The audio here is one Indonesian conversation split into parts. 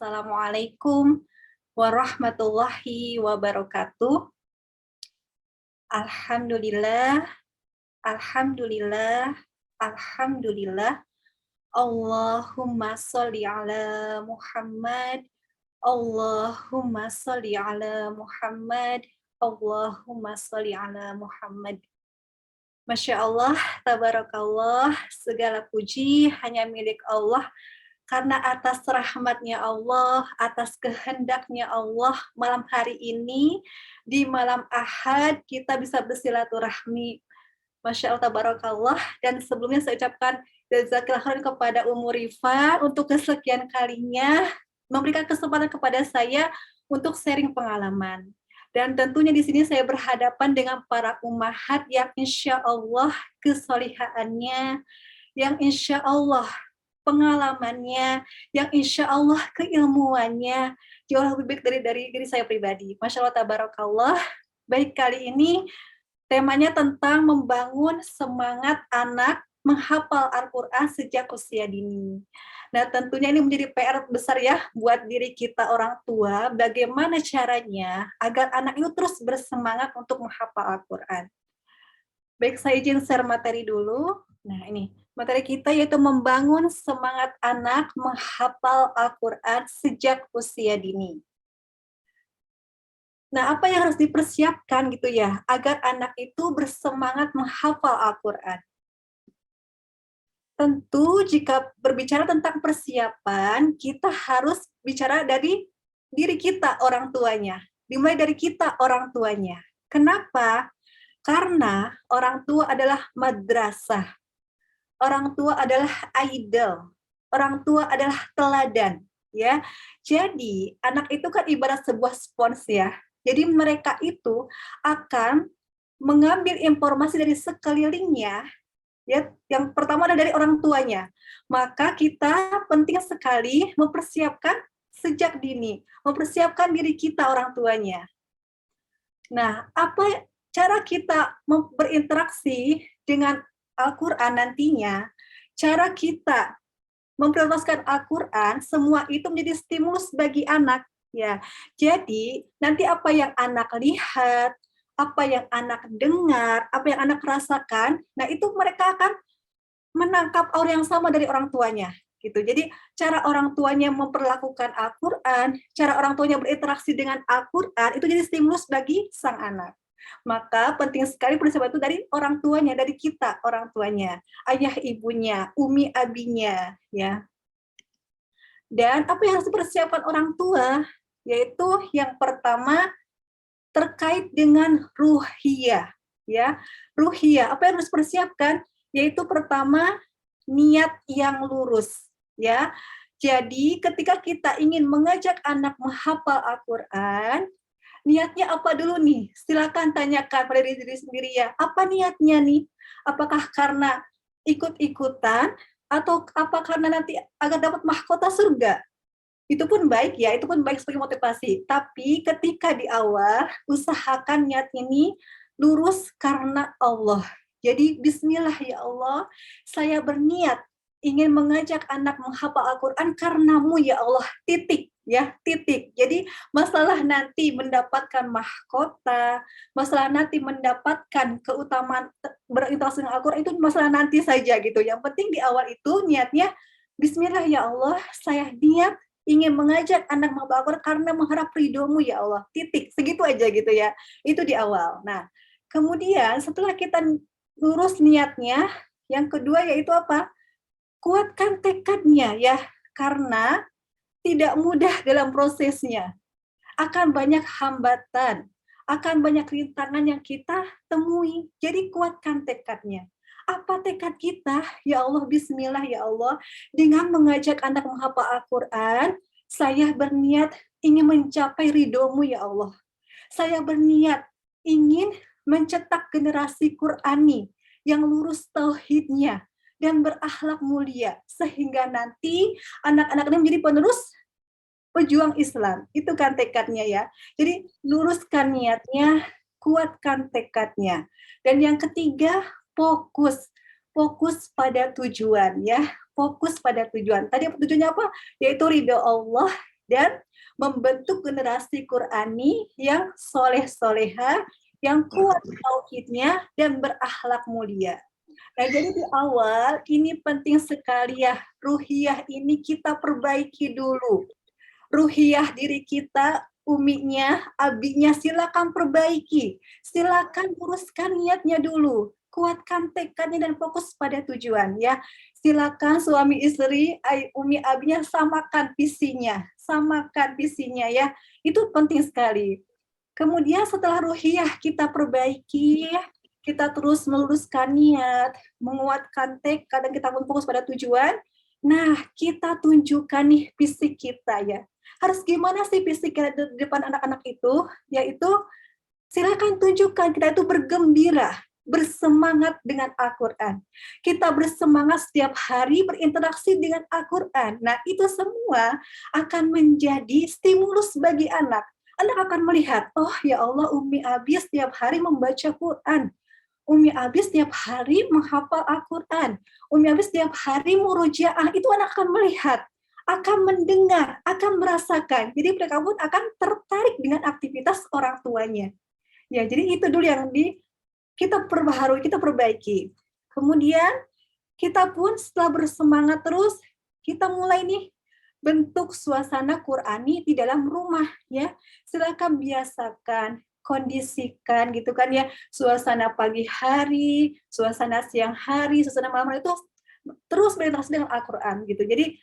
Assalamualaikum warahmatullahi wabarakatuh. Alhamdulillah, alhamdulillah, alhamdulillah. Allahumma sholli ala Muhammad. Allahumma sholli ala Muhammad. Allahumma sholli ala Muhammad. Masya Allah, tabarakallah, segala puji hanya milik Allah, karena atas rahmatnya Allah, atas kehendaknya Allah, malam hari ini, di malam Ahad, kita bisa bersilaturahmi. Masya Allah, tabarakallah, dan sebelumnya saya ucapkan jazakallahu khairan kepada Ummu Rifa untuk kesekian kalinya memberikan kesempatan kepada saya untuk sharing pengalaman. Dan tentunya di sini saya berhadapan dengan para ummahat yang insya Allah kesolihaannya, yang insya Allah pengalamannya, yang insya Allah keilmuannya jauh lebih baik dari diri saya pribadi. Masya Allah, tabarakallah. Baik, kali ini temanya tentang membangun semangat anak menghafal Al-Quran sejak usia dini. Nah, tentunya ini menjadi PR besar ya buat diri kita orang tua, bagaimana caranya agar anak itu terus bersemangat untuk menghafal Al-Quran. Baik, saya izin share materi dulu. Nah, ini materi kita yaitu membangun semangat anak menghafal Al-Quran sejak usia dini. Nah, apa yang harus dipersiapkan gitu ya, agar anak itu bersemangat menghafal Al-Quran? Tentu jika berbicara tentang persiapan, kita harus bicara dari diri kita orang tuanya. Dimulai dari kita orang tuanya. Kenapa? Karena orang tua adalah madrasah. Orang tua adalah idol. Orang tua adalah teladan, ya. Jadi, anak itu kan ibarat sebuah spons ya. Jadi mereka itu akan mengambil informasi dari sekelilingnya, ya, yang pertama adalah dari orang tuanya. Maka kita penting sekali mempersiapkan sejak dini, mempersiapkan diri kita orang tuanya. Nah, apa cara kita berinteraksi dengan Al-Quran nantinya, cara kita memprioritaskan Al-Quran, semua itu menjadi stimulus bagi anak. Ya, jadi nanti apa yang anak lihat, apa yang anak dengar, apa yang anak rasakan, nah itu mereka akan menangkap aura yang sama dari orang tuanya. Gitu. Jadi cara orang tuanya memperlakukan Al-Quran, cara orang tuanya berinteraksi dengan Al-Quran, itu jadi stimulus bagi sang anak. Maka penting sekali persiapan itu dari orang tuanya, dari kita orang tuanya, ayah ibunya, umi abinya, ya. Dan apa yang harus dipersiapkan orang tua, yaitu yang pertama terkait dengan ruhiyah, ya. Ruhiyah, apa yang harus dipersiapkan? Yaitu pertama niat yang lurus, ya. Jadi ketika kita ingin mengajak anak menghafal Al-Quran, niatnya apa dulu nih? Silakan tanyakan pada diri sendiri ya. Apa niatnya nih? Apakah karena ikut-ikutan atau apa karena nanti agar dapat mahkota surga? Itu pun baik ya, itu pun baik sebagai motivasi. Tapi ketika di awal, usahakan niat ini lurus karena Allah. Jadi bismillah ya Allah, saya berniat ingin mengajak anak menghafal Al-Quran karenamu ya Allah, titik. Ya, titik. Jadi masalah nanti mendapatkan mahkota, masalah nanti mendapatkan keutamaan berinteraksi dengan Al-Quran itu masalah nanti saja gitu. Yang penting di awal itu niatnya, bismillah ya Allah, saya niat ingin mengajak anak menghafal Al-Quran karena mengharap ridhomu ya Allah, titik, segitu aja gitu ya, itu di awal. Nah, kemudian setelah kita lurus niatnya, yang kedua yaitu apa? Kuatkan tekadnya ya, karena tidak mudah dalam prosesnya, akan banyak hambatan, akan banyak rintangan yang kita temui, jadi kuatkan tekadnya. Apa tekad kita? Ya Allah, bismillah ya Allah, dengan mengajak anak menghafal Al-Quran, saya berniat ingin mencapai ridhomu ya Allah. Saya berniat ingin mencetak generasi Qurani yang lurus tauhidnya dan berakhlak mulia, sehingga nanti anak-anak ini menjadi penerus pejuang Islam. Itu kan tekadnya ya. Jadi luruskan niatnya, kuatkan tekadnya. Dan yang ketiga, fokus. Fokus pada tujuan ya. Fokus pada tujuan. Tadi tujuannya apa? Yaitu ridho Allah dan membentuk generasi Qurani yang soleh-soleha, yang kuat tauhidnya dan berakhlak mulia. Nah, jadi di awal ini penting sekali ya, ruhiyah ini kita perbaiki dulu. Ruhiyah diri kita, uminya, abinya silakan perbaiki. Silakan uruskan niatnya dulu. Kuatkan tekadnya dan fokus pada tujuan ya. Silakan suami istri, umi abinya samakan visinya ya. Itu penting sekali. Kemudian setelah ruhiyah kita perbaiki, kita terus meluruskan niat, menguatkan tekad, dan kita fokus pada tujuan. Nah, kita tunjukkan nih fisik kita ya. Harus gimana sih fisik kita di depan anak-anak itu? Yaitu silakan tunjukkan kita itu bergembira, bersemangat dengan Al-Quran. Kita bersemangat setiap hari berinteraksi dengan Al-Quran. Nah, itu semua akan menjadi stimulus bagi anak. Anak akan melihat, oh ya Allah, Umi Abi setiap hari membaca Quran. Umi Abi setiap hari menghafal Al-Quran. Umi Abi setiap hari murojaah. Itu anak akan melihat, akan mendengar, akan merasakan. Jadi mereka pun akan tertarik dengan aktivitas orang tuanya. Ya, jadi itu dulu yang kita perbaharui, kita perbaiki. Kemudian kita pun setelah bersemangat terus, kita mulai nih bentuk suasana Qurani di dalam rumah ya. Silakan biasakan, kondisikan gitu kan ya, suasana pagi hari, suasana siang hari, suasana malam hari itu terus berinteraksi dengan Al-Quran gitu. Jadi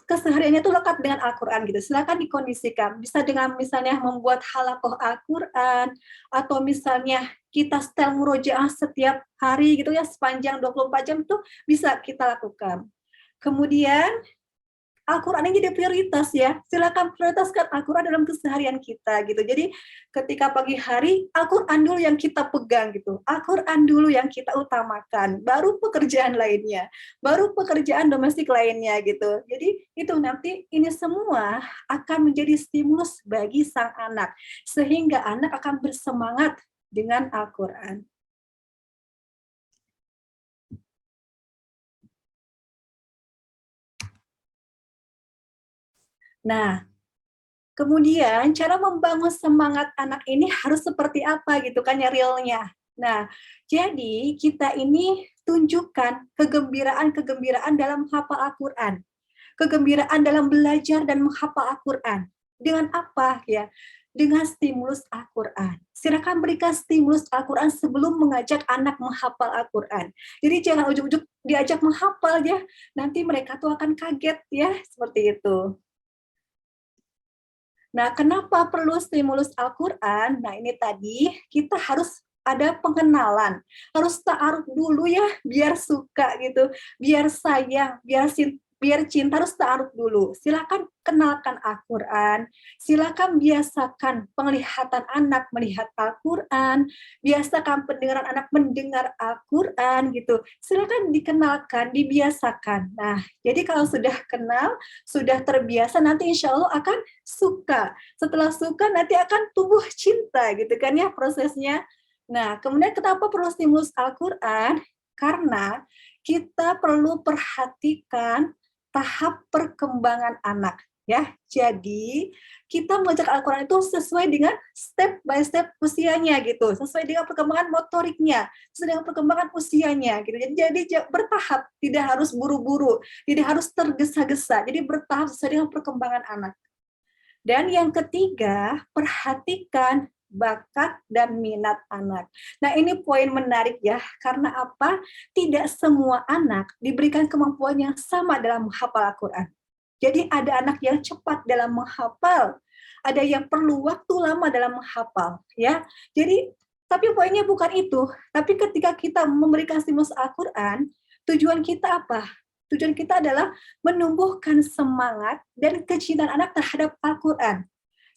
kesehariannya itu lekat dengan Al-Quran gitu. Silakan dikondisikan. Bisa dengan misalnya membuat halakoh Al-Quran, atau misalnya kita setel murojaah setiap hari gitu ya, sepanjang 24 jam itu bisa kita lakukan. Kemudian Al-Quran ini jadi prioritas ya. Silakan prioritaskan Al-Quran dalam keseharian kita gitu. Jadi ketika pagi hari, Al-Quran dulu yang kita pegang gitu. Al-Quran dulu yang kita utamakan. Baru pekerjaan lainnya. Baru pekerjaan domestik lainnya gitu. Jadi itu nanti ini semua akan menjadi stimulus bagi sang anak. Sehingga anak akan bersemangat dengan Al-Quran. Nah, kemudian cara membangun semangat anak ini harus seperti apa gitu kan ya realnya. Nah, jadi kita ini tunjukkan kegembiraan-kegembiraan dalam menghafal Al-Quran. Kegembiraan dalam belajar dan menghafal Al-Quran. Dengan apa ya? Dengan stimulus Al-Quran. Silakan berikan stimulus Al-Quran sebelum mengajak anak menghafal Al-Quran. Jadi jangan ujuk-ujuk diajak menghafal ya. Nanti mereka tuh akan kaget ya, seperti itu. Nah, kenapa perlu stimulus Al-Quran? Nah, ini tadi kita harus ada pengenalan. Harus ta'aruf dulu ya, biar suka gitu, biar sayang, biar cinta, harus ta'aruf dulu. Silakan kenalkan Al-Quran, silakan biasakan penglihatan anak melihat Al-Quran, biasakan pendengaran anak mendengar Al-Quran gitu. Silakan dikenalkan, dibiasakan. Nah, jadi kalau sudah kenal, sudah terbiasa, nanti insya Allah akan suka. Setelah suka nanti akan tumbuh cinta gitu kan ya prosesnya. Nah, kemudian kenapa perlu stimulus Al-Quran? Karena kita perlu perhatikan tahap perkembangan anak ya. Jadi kita mengajar Al-Quran itu sesuai dengan step by step usianya gitu, sesuai dengan perkembangan motoriknya, sesuai dengan perkembangan usianya gitu. Jadi bertahap, tidak harus buru-buru, tidak harus tergesa-gesa. Jadi bertahap sesuai dengan perkembangan anak. Dan yang ketiga, perhatikan bakat dan minat anak. Nah, ini poin menarik ya, karena apa? Tidak semua anak diberikan kemampuan yang sama dalam menghafal Al-Quran. Jadi ada anak yang cepat dalam menghafal, ada yang perlu waktu lama dalam menghafal, ya. Jadi, tapi poinnya bukan itu. Tapi ketika kita memberikan stimulus Al-Quran, tujuan kita apa? Tujuan kita adalah menumbuhkan semangat dan kecintaan anak terhadap Al-Quran.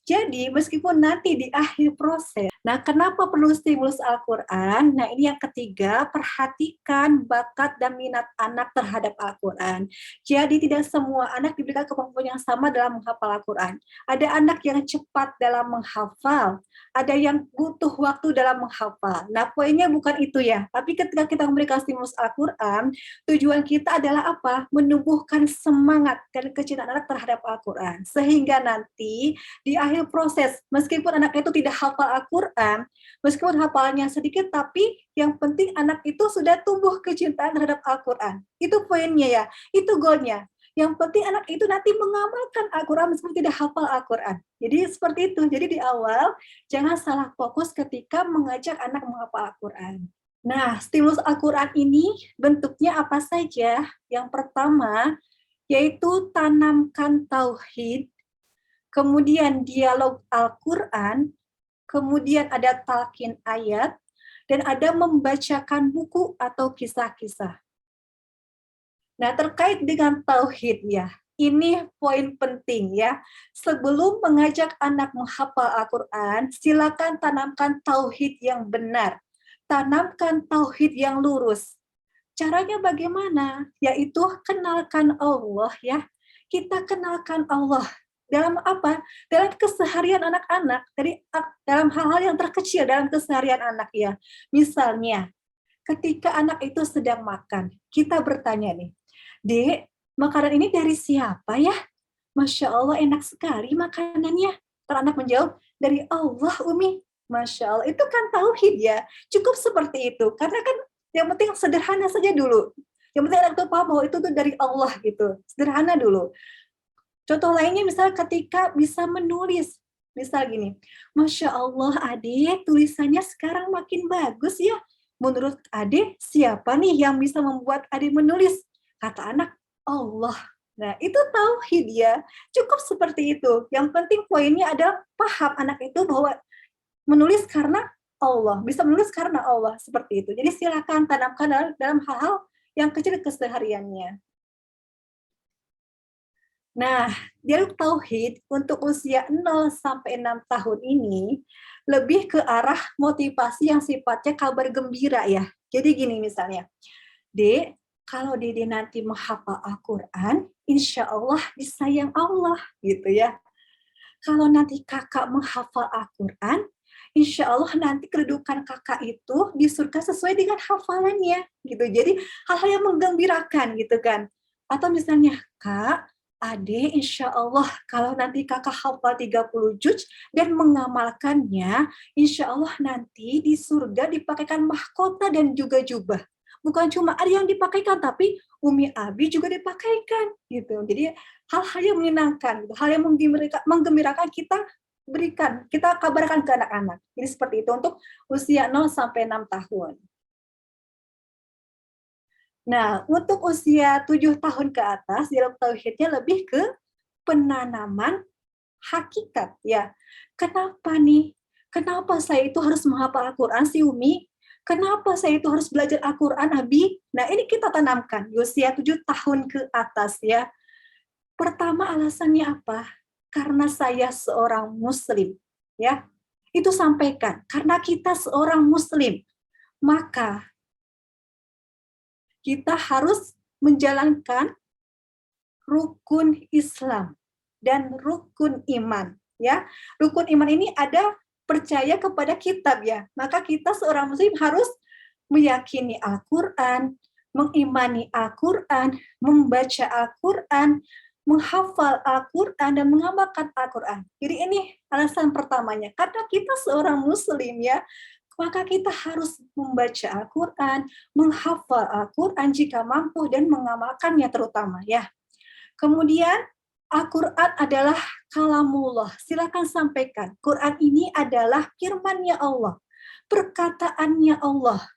Jadi, meskipun nanti di akhir proses, Nah, kenapa perlu stimulus Al-Quran? Nah, ini yang ketiga, perhatikan bakat dan minat anak terhadap Al-Quran. Jadi, tidak semua anak diberikan kemampuan yang sama dalam menghafal Al-Quran. Ada anak yang cepat dalam menghafal, ada yang butuh waktu dalam menghafal. Nah, poinnya bukan itu ya, tapi ketika kita memberikan stimulus Al-Quran, tujuan kita adalah apa? Menumbuhkan semangat dan kecintaan anak terhadap Al-Quran. Sehingga nanti di akhir proses, meskipun anak itu tidak hafal Al-Quran, meskipun hafalannya sedikit, tapi yang penting anak itu sudah tumbuh kecintaan terhadap Al-Quran. Itu poinnya ya, itu goalnya. Yang penting anak itu nanti mengamalkan Al-Quran meskipun tidak hafal Al-Quran. Jadi seperti itu. Jadi di awal, jangan salah fokus ketika mengajak anak menghafal Al-Quran. Nah, stimulus Al-Quran ini bentuknya apa saja? Yang pertama, yaitu tanamkan tauhid, kemudian dialog Al-Quran, kemudian ada talqin ayat, dan ada membacakan buku atau kisah-kisah. Nah, terkait dengan tauhid ya, ini poin penting ya. Sebelum mengajak anak menghafal Al-Quran, silakan tanamkan tauhid yang benar. Tanamkan tauhid yang lurus. Caranya bagaimana? Yaitu kenalkan Allah ya. Kita kenalkan Allah dalam apa? Dalam keseharian anak-anak, dalam hal-hal yang terkecil dalam keseharian anak ya. Misalnya, ketika anak itu sedang makan, kita bertanya nih, Dek, makanan ini dari siapa ya? Masya Allah enak sekali makanannya. Kalau anak menjawab, dari Allah Umi. Masya Allah, itu kan tauhid ya. Cukup seperti itu, karena kan yang penting sederhana saja dulu. Yang penting anak itu paham bahwa itu tuh dari Allah gitu. Sederhana dulu. Contoh lainnya misal ketika bisa menulis. Misal gini, Masya Allah Ade, tulisannya sekarang makin bagus ya. Menurut Ade, siapa nih yang bisa membuat Ade menulis? Kata anak, Allah. Nah, itu tauhid ya. Cukup seperti itu. Yang penting poinnya adalah paham anak itu bahwa menulis karena Allah. Bisa menulis karena Allah. Seperti itu. Jadi silakan tanamkan dalam hal-hal yang kecil kesehariannya. Nah, dialog tauhid untuk usia 0 sampai 6 tahun ini lebih ke arah motivasi yang sifatnya kabar gembira ya. Jadi gini misalnya, Dek, kalau Dede nanti menghafal Al-Quran, insya Allah disayang Allah gitu ya. Kalau nanti kakak menghafal Al-Quran, insya Allah nanti kedudukan kakak itu di surga sesuai dengan hafalannya gitu. Jadi hal-hal yang menggembirakan gitu kan. Atau misalnya, Kak, Ade, insya Allah kalau nanti kakak hafal 30 juz dan mengamalkannya, insya Allah nanti di surga dipakaikan mahkota dan juga jubah. Bukan cuma ada yang dipakaikan, tapi Umi Abi juga dipakaikan gitu. Jadi hal-hal yang menyenangkan, hal yang menggembirakan kita berikan, kita kabarkan ke anak-anak. Jadi seperti itu untuk usia 0 sampai 6 tahun. Nah, untuk usia 7 tahun ke atas, dialog tauhidnya lebih ke penanaman hakikat ya. Kenapa nih? Kenapa saya itu harus menghafal Al-Quran sih Umi? Kenapa saya itu harus belajar Al-Quran Abi? Nah, ini kita tanamkan di usia 7 tahun ke atas ya. Pertama alasannya apa? Karena saya seorang muslim, ya. Itu sampaikan, karena kita seorang muslim, maka kita harus menjalankan rukun Islam dan rukun iman, ya. Rukun iman ini ada percaya kepada kitab ya. Maka kita seorang muslim harus meyakini Al-Qur'an, mengimani Al-Qur'an, membaca Al-Qur'an, menghafal Al-Qur'an dan mengamalkan Al-Qur'an. Jadi ini alasan pertamanya. Karena kita seorang muslim ya, maka kita harus membaca Al-Qur'an, menghafal Al-Qur'an jika mampu dan mengamalkannya terutama ya. Kemudian Al-Quran adalah kalamullah. Silakan sampaikan. Quran ini adalah firman-Nya Allah, perkataannya Allah.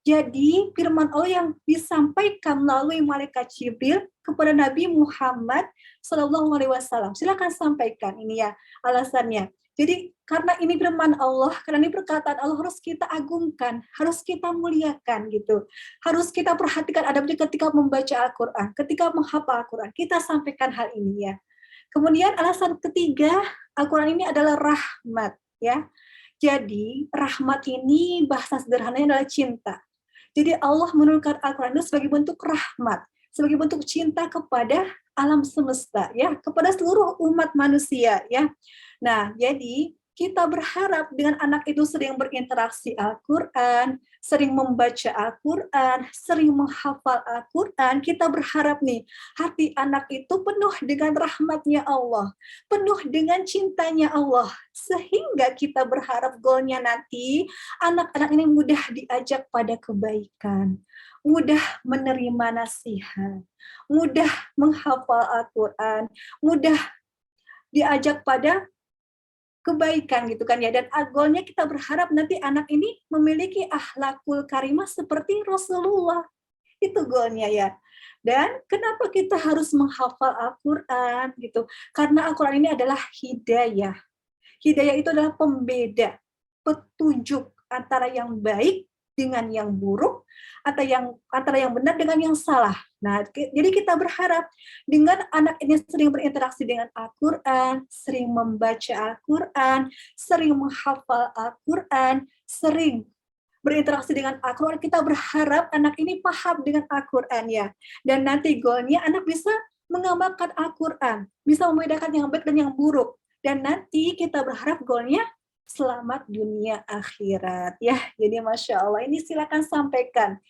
Jadi firman Allah yang disampaikan melalui malaikat Jibril kepada Nabi Muhammad SAW. Silakan sampaikan ini ya alasannya. Jadi karena ini firman Allah, karena ini perkataan Allah harus kita agungkan, harus kita muliakan gitu. Harus kita perhatikan adabnya ketika membaca Al-Quran, ketika menghafal Al-Quran. Kita sampaikan hal ini ya. Kemudian alasan ketiga, Al-Quran ini adalah rahmat ya. Jadi, rahmat ini bahasa sederhananya adalah cinta. Jadi Allah menurunkan Al-Quran itu sebagai bentuk rahmat, sebagai bentuk cinta kepada alam semesta, ya, kepada seluruh umat manusia, ya. Nah, jadi kita berharap dengan anak itu sering berinteraksi Al-Quran, sering membaca Al-Quran, sering menghafal Al-Quran, kita berharap nih, hati anak itu penuh dengan rahmatnya Allah, penuh dengan cintanya Allah, sehingga kita berharap goalnya nanti, anak-anak ini mudah diajak pada kebaikan, mudah menerima nasihat, mudah menghafal Al-Quran, mudah diajak pada kebaikan gitu kan ya, dan goalnya kita berharap nanti anak ini memiliki akhlakul karimah seperti Rasulullah, itu goalnya ya. Dan kenapa kita harus menghafal Al-Quran gitu, karena Al-Quran ini adalah hidayah. Hidayah itu adalah pembeda, petunjuk antara yang baik dengan yang buruk, atau antara yang benar dengan yang salah. Nah, jadi kita berharap dengan anak ini sering berinteraksi dengan Al-Quran, sering membaca Al-Quran, sering menghafal Al-Quran, sering berinteraksi dengan Al-Quran, kita berharap anak ini paham dengan Al-Quran ya. Dan nanti goalnya anak bisa mengamalkan Al-Quran, bisa membedakan yang baik dan yang buruk. Dan nanti kita berharap goalnya selamat dunia akhirat ya. Jadi Masya Allah, ini silakan sampaikan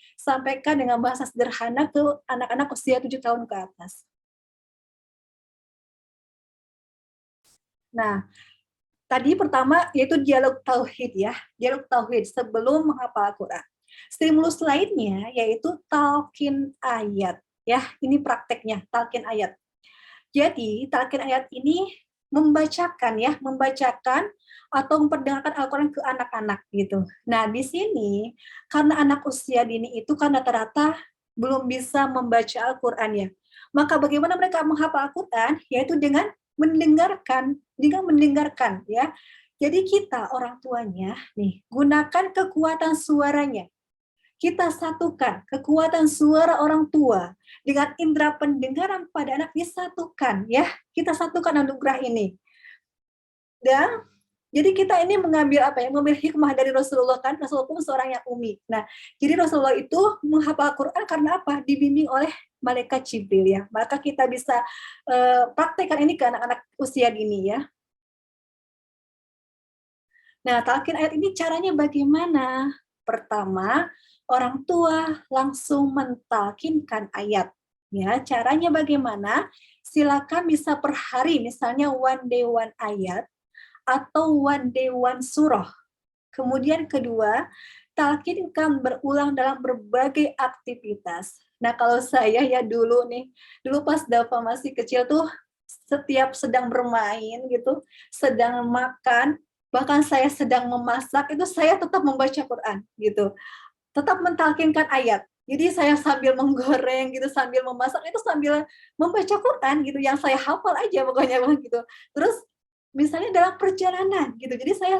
dengan bahasa sederhana ke anak-anak usia 7 tahun ke atas. Nah, tadi pertama yaitu dialog tauhid ya, dialog tauhid sebelum menghafal Al-Quran. Stimulus lainnya yaitu talqin ayat ya, ini prakteknya talqin ayat. Jadi talqin ayat ini membacakan atau memperdengarkan Al-Quran ke anak-anak gitu. Nah, di sini karena anak usia dini itu kan rata-rata belum bisa membaca Al-Quran ya. Maka bagaimana mereka menghafal Al-Quran? Yaitu dengan mendengarkan ya. Jadi kita orang tuanya nih, gunakan kekuatan suaranya. Kita satukan kekuatan suara orang tua dengan indera pendengaran pada anak, disatukan ya. Kita satukan anugerah ini. Dan jadi kita ini mengambil mengambil hikmah dari Rasulullah kan, Rasulullah pun seorang yang umi. Nah, jadi Rasulullah itu menghafal Quran karena apa? Dibimbing oleh malaikat Jibril ya. Maka kita bisa praktekkan ini ke anak-anak usia dini ya. Nah, talqin ayat ini caranya bagaimana? Pertama, orang tua langsung mentalkinkan ayat. Ya, caranya bagaimana? Silakan bisa per hari, misalnya one day one ayat atau one day one surah. Kemudian kedua, talkinkan berulang dalam berbagai aktivitas. Nah, kalau saya ya dulu pas Dava masih kecil tuh setiap sedang bermain gitu, sedang makan, bahkan saya sedang memasak itu saya tetap membaca Quran gitu. Tetap mentalkinkan ayat. Jadi saya sambil menggoreng gitu, sambil memasak itu sambil membaca Quran gitu, yang saya hafal aja pokoknya gitu. Terus misalnya dalam perjalanan gitu. Jadi saya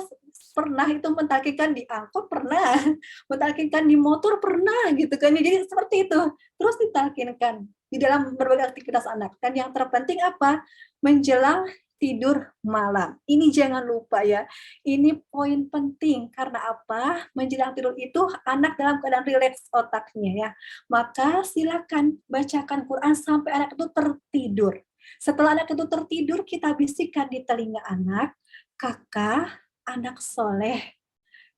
pernah itu mentalkinkan di angkot, pernah mentalkinkan di motor, pernah gitu kan. Jadi seperti itu. Terus ditalkinkan di dalam berbagai aktivitas anak. Dan yang terpenting apa? Menjelang tidur malam. Ini jangan lupa ya. Ini poin penting karena apa? Menjelang tidur itu anak dalam keadaan rileks otaknya ya. Maka silakan bacakan Quran sampai anak itu tertidur. Setelah anak itu tertidur, kita bisikan di telinga anak, kakak anak soleh,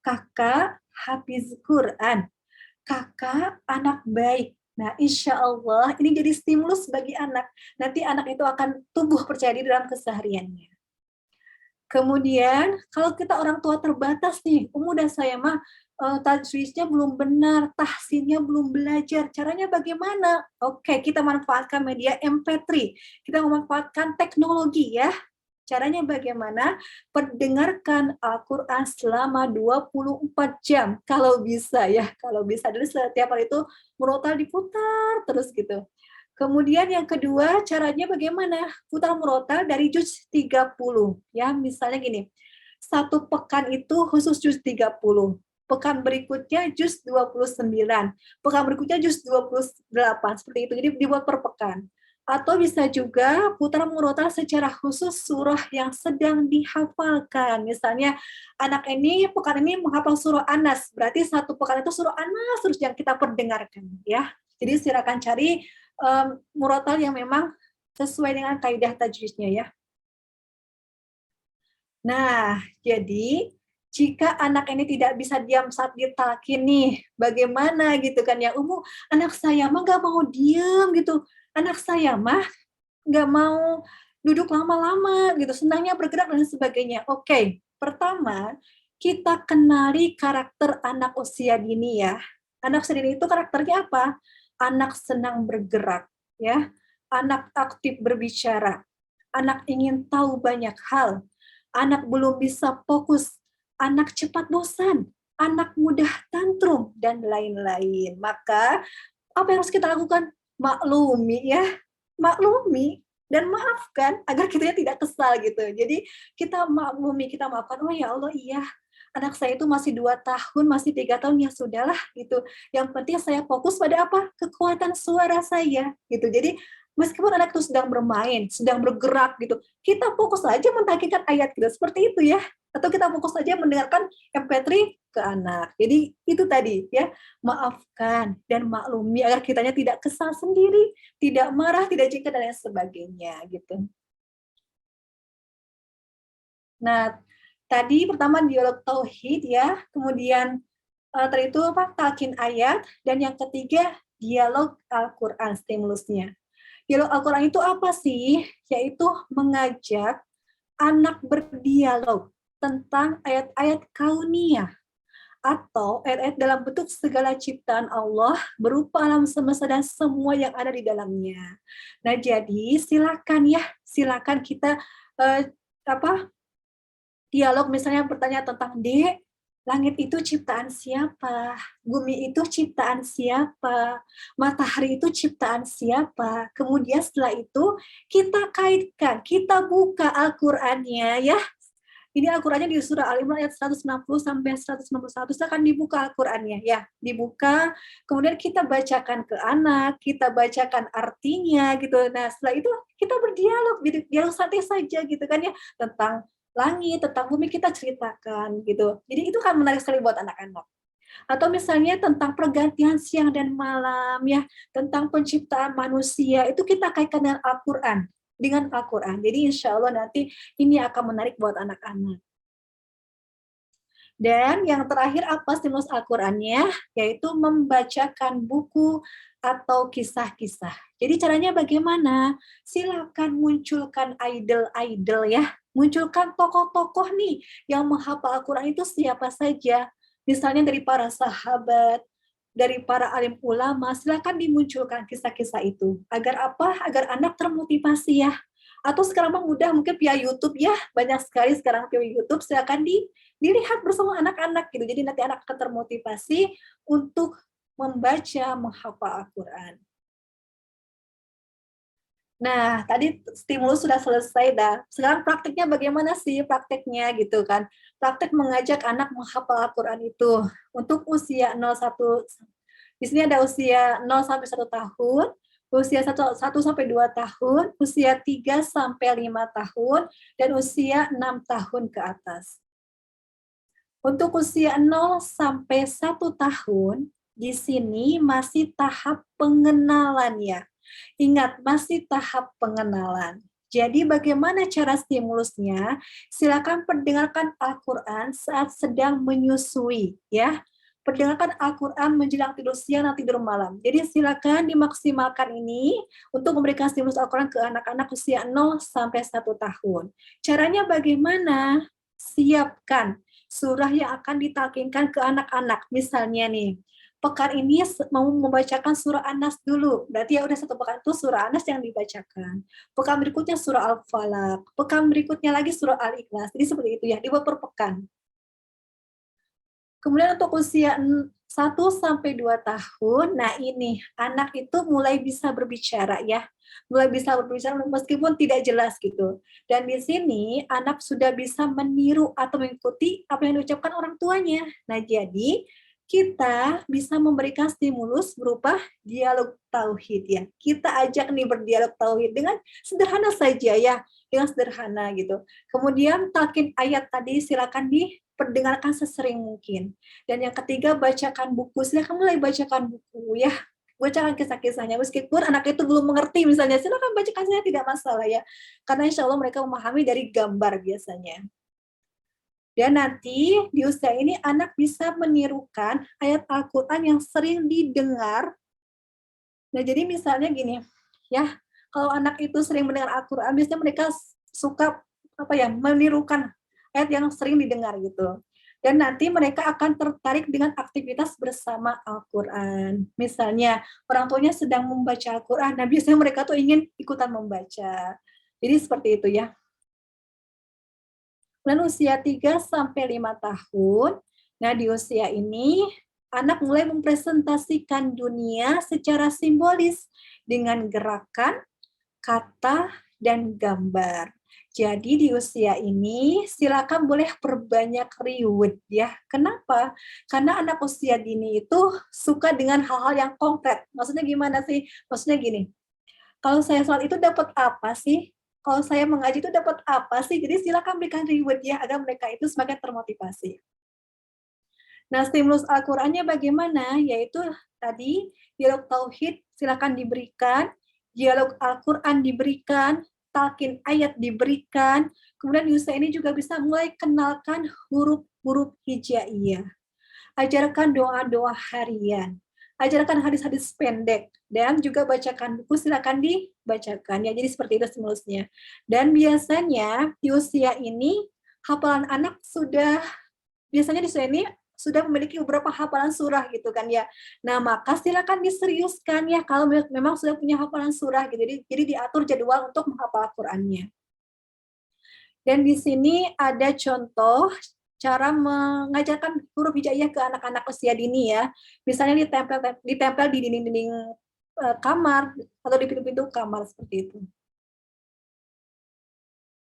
kakak hafiz Quran, kakak anak baik. Nah, insya Allah ini jadi stimulus bagi anak. Nanti anak itu akan tumbuh percaya diri dalam kesehariannya. Kemudian, kalau kita orang tua terbatas nih, udah saya mah tajwidnya belum benar, tahsinnya belum belajar. Caranya bagaimana? Oke, kita manfaatkan media MP3. Kita memanfaatkan teknologi ya. Caranya bagaimana? Perdengarkan Al-Quran selama 24 jam. Kalau bisa ya, kalau bisa. Jadi setiap hari itu murotal diputar terus gitu. Kemudian yang kedua, caranya bagaimana? Putar murotal dari juz 30. Ya, misalnya gini, satu pekan itu khusus juz 30. Pekan berikutnya juz 29. Pekan berikutnya juz 28. Seperti itu. Jadi dibuat per pekan. Atau bisa juga putar murotal secara khusus surah yang sedang dihafalkan. Misalnya anak ini pekan ini menghafal surah Anas, berarti satu pekan itu surah Anas terus yang kita perdengarkan ya. Jadi silakan cari murotal yang memang sesuai dengan kaidah tajwidnya ya. Nah, jadi jika anak ini tidak bisa diam saat ditalkin nih, bagaimana gitu kan ya, anak saya mah nggak mau diem gitu, anak saya mah nggak mau duduk lama-lama gitu, senangnya bergerak dan sebagainya. Oke, pertama, kita kenali karakter anak usia dini ya. Anak usia dini itu karakternya apa? Anak senang bergerak, ya. Anak aktif berbicara, anak ingin tahu banyak hal, anak belum bisa fokus, anak cepat bosan, anak mudah tantrum, dan lain-lain. Maka, apa yang harus kita lakukan? Maklumi ya, maklumi dan maafkan agar kitanya tidak kesal gitu. Jadi kita maklumi, kita maafkan, oh ya Allah iya, anak saya itu masih 2 tahun, masih 3 tahun, ya sudahlah gitu. Yang penting saya fokus pada apa? Kekuatan suara saya gitu. Jadi meskipun anak itu sedang bermain, sedang bergerak gitu, kita fokus aja mentakdirkan ayat gitu, seperti itu ya. Atau kita fokus saja mendengarkan MP3 ke anak. Jadi itu tadi ya, maafkan dan maklumi agar kitanya tidak kesal sendiri, tidak marah, tidak jengkel dan lain sebagainya gitu. Nah, tadi pertama dialog tauhid ya, kemudian tadi itu apa? Talqin ayat, dan yang ketiga dialog Al-Qur'an stimulusnya. Dialog Al-Qur'an itu apa sih? Yaitu mengajak anak berdialog tentang ayat-ayat kauniyah atau ayat-ayat dalam bentuk segala ciptaan Allah berupa alam semesta dan semua yang ada di dalamnya. Nah, jadi silakan ya, silakan kita apa dialog misalnya bertanya tentang langit itu ciptaan siapa? Bumi itu ciptaan siapa? Matahari itu ciptaan siapa? Kemudian setelah itu kita kaitkan, kita buka Al-Qur'annya ya. Ini Al-Qur'annya di surah Al-Imran ayat 160 sampai 161. Silakan dibuka Al-Qur'annya ya, dibuka. Kemudian kita bacakan ke anak, kita bacakan artinya gitu. Nah, setelah itu kita berdialog, gitu, dialog santai saja gitu kan ya, tentang langit, tentang bumi kita ceritakan gitu. Jadi itu kan menarik sekali buat anak-anak. Atau misalnya tentang pergantian siang dan malam ya, tentang penciptaan manusia, itu kita kaitkan dengan Al-Qur'an, dengan Al-Qur'an. Jadi insya Allah nanti ini akan menarik buat anak-anak. Dan yang terakhir apa stimulus Al-Qur'annya? Yaitu membacakan buku atau kisah-kisah. Jadi caranya bagaimana? Silakan munculkan idol-idol ya. Munculkan tokoh-tokoh nih yang menghafal Al-Qur'an itu siapa saja. Misalnya dari para sahabat, dari para alim ulama, silakan dimunculkan kisah-kisah itu. Agar apa? Agar anak termotivasi ya. Atau sekarang mah mudah mungkin via YouTube ya, banyak sekali sekarang via YouTube, silakan dilihat bersama anak-anak gitu. Jadi nanti anak akan termotivasi untuk membaca, menghafal Al-Qur'an. Nah, tadi stimulus sudah selesai dah. Sekarang praktiknya bagaimana sih prakteknya gitu kan? Praktek mengajak anak menghafal Al-Qur'an itu untuk usia 01, di sini ada usia 0 sampai 1 tahun, usia 1 sampai 2 tahun, usia 3 sampai 5 tahun, dan usia 6 tahun ke atas. Untuk usia 0 sampai 1 tahun, di sini masih tahap pengenalan ya. Ingat, masih tahap pengenalan. Jadi bagaimana cara stimulusnya? Silakan perdengarkan Al-Qur'an saat sedang menyusui ya. Perdengarkan Al-Qur'an menjelang tidur siang dan tidur malam. Jadi silakan dimaksimalkan ini untuk memberikan stimulus Al-Qur'an ke anak-anak usia 0 sampai 1 tahun. Caranya bagaimana? Siapkan surah yang akan ditalkinkan ke anak-anak. Misalnya nih, pekan ini mau membacakan surah An-Nas dulu. Berarti ya udah 1 pekan itu surah An-Nas yang dibacakan. Pekan berikutnya surah Al-Falaq. Pekan berikutnya lagi surah Al-Ikhlas. Jadi seperti itu ya, dibuat per pekan. Kemudian untuk usia 1 sampai 2 tahun, nah ini anak itu mulai bisa berbicara ya, mulai bisa berbicara meskipun tidak jelas gitu. Dan di sini anak sudah bisa meniru atau mengikuti apa yang diucapkan orang tuanya. Nah jadi kita bisa memberikan stimulus berupa dialog tauhid ya. Kita ajak nih berdialog tauhid dengan sederhana saja ya, dengan sederhana gitu. Kemudian talqin ayat tadi silakan diperdengarkan sesering mungkin. Dan yang ketiga bacakan buku, silakan mulai bacakan buku ya. Bacakan kisah-kisahnya, meskipun anak itu belum mengerti misalnya, silakan bacakan saja tidak masalah ya. Karena insya Allah mereka memahami dari gambar biasanya. Dan nanti di usia ini anak bisa menirukan ayat Al-Quran yang sering didengar. Nah jadi misalnya gini, ya kalau anak itu sering mendengar Al-Quran, biasanya mereka suka menirukan ayat yang sering didengar gitu. Dan nanti mereka akan tertarik dengan aktivitas bersama Al-Quran. Misalnya orang tuanya sedang membaca Al-Quran, nah biasanya mereka tuh ingin ikutan membaca. Jadi seperti itu ya. Dan usia 3-5 tahun, nah di usia ini anak mulai mempresentasikan dunia secara simbolis dengan gerakan, kata, dan gambar. Jadi di usia ini silakan boleh perbanyak reward ya. Kenapa? Karena anak usia dini itu suka dengan hal-hal yang konkret. Maksudnya gimana sih? Maksudnya gini, kalau saya sholat itu dapat apa sih? Kalau saya mengaji itu dapat apa sih? Jadi silakan berikan reward ya agar mereka itu semakin termotivasi. Nah, stimulus Al-Qur'annya bagaimana? Yaitu tadi dialog tauhid silakan diberikan, dialog Al-Qur'an diberikan, talqin ayat diberikan. Kemudian di usia ini juga bisa mulai kenalkan huruf-huruf hijaiyah. Ajarkan doa-doa harian. Ajarkan hadis-hadis pendek dan juga bacakan buku, silakan dibacakan ya. Jadi seperti itu stimulusnya. Dan biasanya di usia ini hafalan anak biasanya di usia ini sudah memiliki beberapa hafalan surah gitu kan ya. Nah, maka silakan diseriuskan ya kalau memang sudah punya hafalan surah gitu. Jadi diatur jadwal untuk menghafal Al-Qur'annya. Dan di sini ada contoh cara mengajarkan huruf hijaiyah ke anak-anak usia dini ya. Misalnya ditempel di dinding-dinding kamar atau di pintu-pintu kamar seperti itu.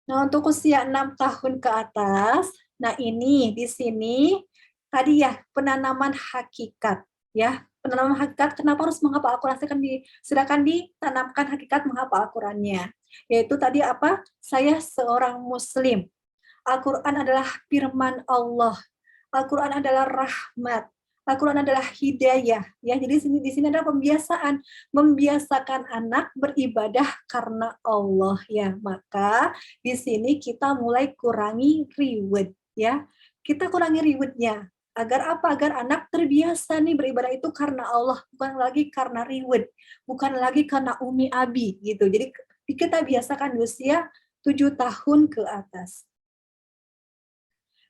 Nah, untuk usia 6 tahun ke atas, nah ini di sini tadi ya penanaman hakikat ya. Penanaman hakikat kenapa harus menghafal Al-Qur'an? Silakan ditanamkan hakikat menghafal Al-Qur'annya. Yaitu tadi apa? Saya seorang muslim. Al-Quran adalah firman Allah. Al-Quran adalah rahmat. Al-Quran adalah hidayah. Ya, jadi di sini adalah membiasakan anak beribadah karena Allah ya. Maka di sini kita mulai kurangi reward ya. Kita kurangi rewardnya. Agar apa? Agar anak terbiasa nih beribadah itu karena Allah, bukan lagi karena reward, bukan lagi karena umi abi gitu. Jadi kita biasakan di usia 7 tahun ke atas.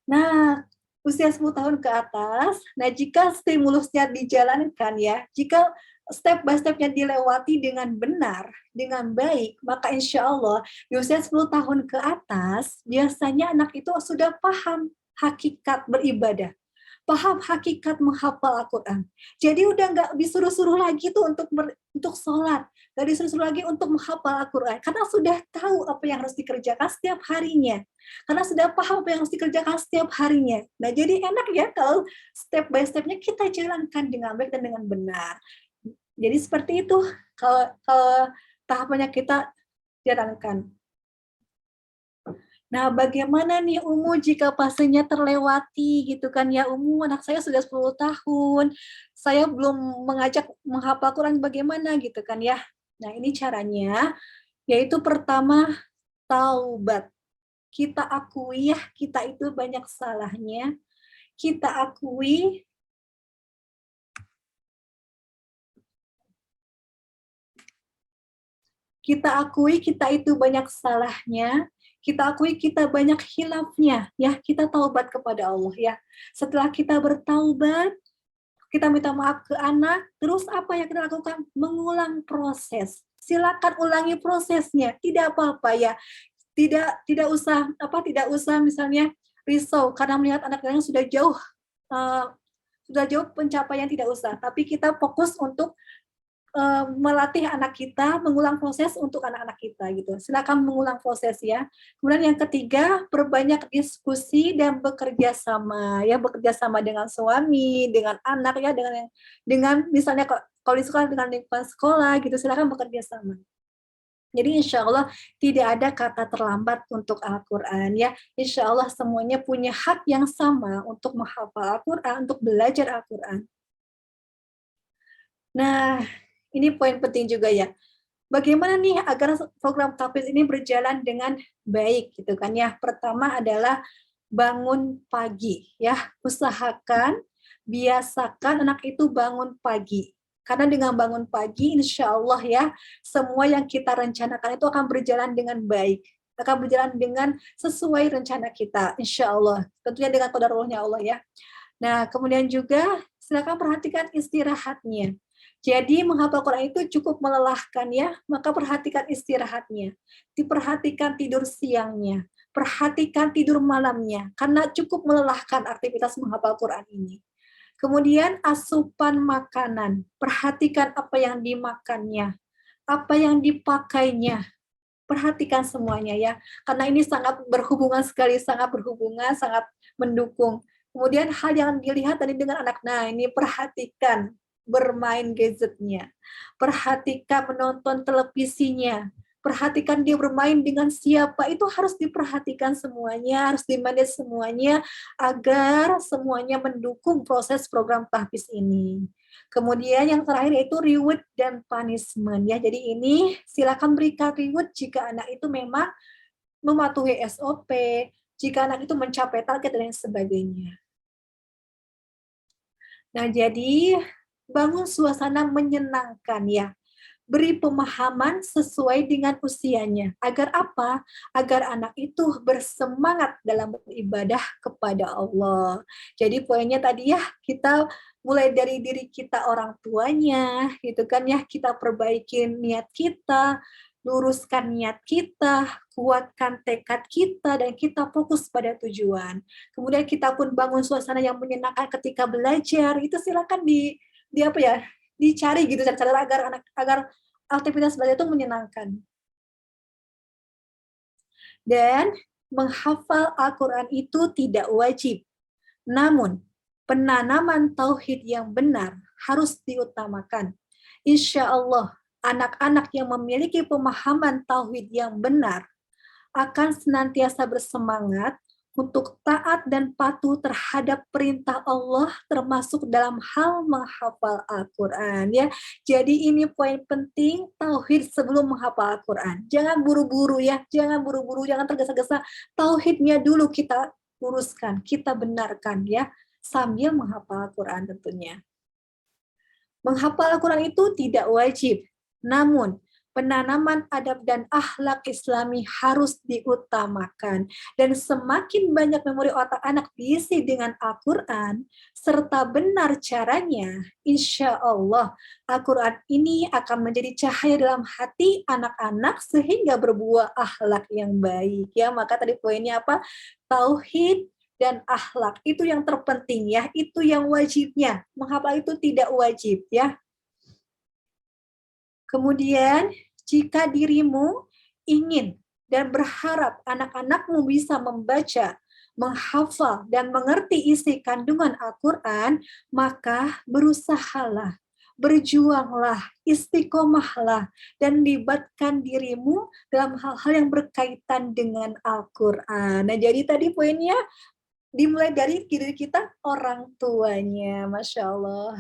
Nah, usia 10 tahun ke atas, nah jika stimulusnya dijalankan ya, jika step by step-nya dilewati dengan benar, dengan baik, maka insya Allah di usia 10 tahun ke atas, biasanya anak itu sudah paham hakikat beribadah, paham hakikat menghafal Al-Quran. Jadi udah nggak disuruh-suruh lagi tuh untuk sholat, nggak disuruh-suruh lagi untuk menghafal Al-Quran, karena sudah tahu apa yang harus dikerjakan setiap harinya, karena sudah paham apa yang harus dikerjakan setiap harinya. Nah jadi enak ya kalau step by step-nya kita jalankan dengan baik dan dengan benar. Jadi seperti itu kalau tahapannya kita jalankan. Nah, bagaimana nih Umu jika fasenya terlewati gitu kan ya, Umu anak saya sudah 10 tahun, saya belum mengajak menghafal Quran bagaimana gitu kan ya. Nah, ini caranya yaitu pertama taubat. Kita akui ya kita itu banyak salahnya. Kita akui kita itu banyak salahnya, kita akui kita banyak khilafnya, ya kita taubat kepada Allah ya. Setelah kita bertaubat, kita minta maaf ke anak, terus apa yang kita lakukan? Mengulang proses. Silakan ulangi prosesnya, tidak apa-apa ya. Tidak usah misalnya risau karena melihat anak yang sudah jauh pencapaian, tidak usah. Tapi kita fokus untuk melatih anak kita, mengulang proses untuk anak-anak kita gitu. Silakan mengulang proses ya. Kemudian yang ketiga, perbanyak diskusi dan bekerja sama ya, bekerja sama dengan suami, dengan anak ya, dengan misalnya kalau di sekolah dengan lingkungan sekolah gitu, silakan bekerja sama. Jadi insya Allah tidak ada kata terlambat untuk Al-Quran ya. Insya Allah semuanya punya hak yang sama untuk menghafal Al-Quran, untuk belajar Al-Quran. Nah, ini poin penting juga ya. Bagaimana nih agar program tahfiz ini berjalan dengan baik gitu kan ya. Pertama adalah bangun pagi ya. Usahakan, biasakan anak itu bangun pagi. Karena dengan bangun pagi, insya Allah ya, semua yang kita rencanakan itu akan berjalan dengan baik. Akan berjalan dengan sesuai rencana kita, insya Allah. Tentunya dengan qadarullah Allah ya. Nah, kemudian juga silakan perhatikan istirahatnya. Jadi menghafal Quran itu cukup melelahkan ya, maka perhatikan istirahatnya. Diperhatikan tidur siangnya, perhatikan tidur malamnya, karena cukup melelahkan aktivitas menghafal Quran ini. Kemudian asupan makanan, perhatikan apa yang dimakannya, apa yang dipakainya, perhatikan semuanya ya, karena ini sangat berhubungan sekali, sangat berhubungan, sangat mendukung. Kemudian hal yang dilihat tadi dengan anak, nah ini perhatikan bermain gadgetnya, perhatikan menonton televisinya, perhatikan dia bermain dengan siapa, itu harus diperhatikan semuanya, harus dimanage semuanya, agar semuanya mendukung proses program tahfiz ini. Kemudian yang terakhir yaitu reward dan punishment ya. Jadi ini silakan berikan reward jika anak itu memang mematuhi SOP, jika anak itu mencapai target dan lain sebagainya. Nah, jadi bangun suasana menyenangkan ya. Beri pemahaman sesuai dengan usianya. Agar apa? Agar anak itu bersemangat dalam beribadah kepada Allah. Jadi poinnya tadi ya, kita mulai dari diri kita orang tuanya, gitu kan ya, kita perbaikin niat kita, luruskan niat kita, kuatkan tekad kita, dan kita fokus pada tujuan. Kemudian kita pun bangun suasana yang menyenangkan ketika belajar, itu silakan di apa ya, dicari gitu cara-cara agar aktivitas belajar itu menyenangkan. Dan menghafal Al-Quran itu tidak wajib. Namun, penanaman tauhid yang benar harus diutamakan. Insya Allah, anak-anak yang memiliki pemahaman tauhid yang benar akan senantiasa bersemangat untuk taat dan patuh terhadap perintah Allah termasuk dalam hal menghafal Al-Quran ya. Jadi ini poin penting tauhid sebelum menghafal Al-Quran. Jangan buru-buru ya, jangan buru-buru, jangan tergesa-gesa. Tauhidnya dulu kita luruskan, kita benarkan ya, sambil menghafal Al-Quran tentunya. Menghafal Al-Quran itu tidak wajib, namun penanaman adab dan akhlak Islami harus diutamakan. Dan semakin banyak memori otak anak diisi dengan Al-Quran, serta benar caranya, insya Allah Al-Quran ini akan menjadi cahaya dalam hati anak-anak sehingga berbuah akhlak yang baik. Ya, maka tadi poinnya apa? Tauhid dan akhlak itu yang terpenting ya, itu yang wajibnya. Menghafal itu tidak wajib ya. Kemudian, jika dirimu ingin dan berharap anak-anakmu bisa membaca, menghafal, dan mengerti isi kandungan Al-Quran, maka berusahalah, berjuanglah, istiqomahlah, dan libatkan dirimu dalam hal-hal yang berkaitan dengan Al-Quran. Nah, jadi tadi poinnya dimulai dari diri kita, orang tuanya. Masya Allah.